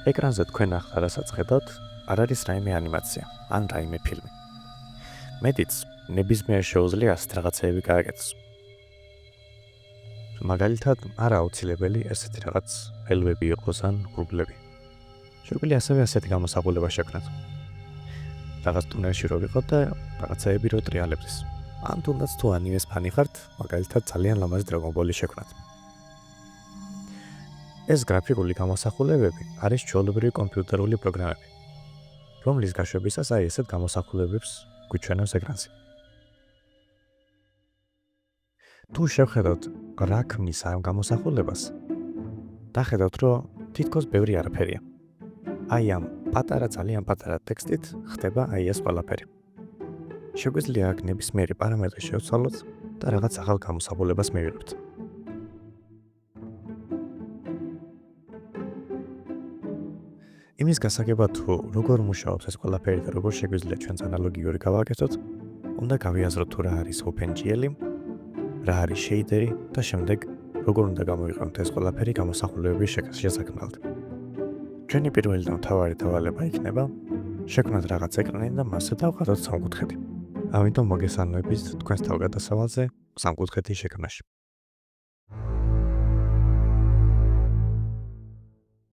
ეკრანზე თქვენ ახლა რასაც ხედავთ, არ არის რაიმე ანიმაცია ან რაიმე ფილმი. მეტიც, ნებისმიერ შეუძლია ასეთ რაღაცეები გააკეთოს. მაგალითად, არა აუცილებელი ესეთი რაღაც ელვები იყოს ან ღრუბლები. შეგვიძლია ასევე ასეთი გამოსახულება შექმნათ. რაღაც ტუნელში რო ვიყოთ და რაღაცეები რო ტრიალებდეს. ან თუნდაც თუ ანიმეს ფანი ხართ, მაგალითად ძალიან ლამაზი Dragon Ball-ი შექმნათ. ეს გრაფიკული გამოსახულებები არის ჩვეულებრივი კომპიუტერული პროგრამები, რომლის გაშვებისას აი ესეთ გამოსახულებებს გვიჩვენებს ეკრანზე. თუ შევხედოთ რა ქმნის ამ გამოსახულებას, დახედავთ, რომ თითქოს ბევრი არაფერია. აი ამ ძალიან პატარა ტექსტით ხდება აი ეს ყველაფერი. შეგვიძლია აქ ნებისმიერი პარამეტრი შევცვალოთ და რაღაც ახალ გამოსახულებას მივიღებთ. იმის გასაგებად, თუ როგორ მუშაობს ეს ყველაფერი და როგორ შეგვიძლია ჩვენს ანალოგიური გავაკეთოთ, უნდა გავიაზროთ თუ რა არის OpenGL, რა არის shaderi და შემდეგ როგორ უნდა გამოვიყენოთ ეს ყველაფერი გამოსახულებების შესაქმნელად. ჩვენი პირველი და მთავარი დავალება იქნება შექმნათ რაღაც ეკრანი და მასზე დავყაროთ სამკუთხედი. ამიტომ მოგესალმებით თქვენს თავგადასავალზე სამკუთხედის შექმნაში.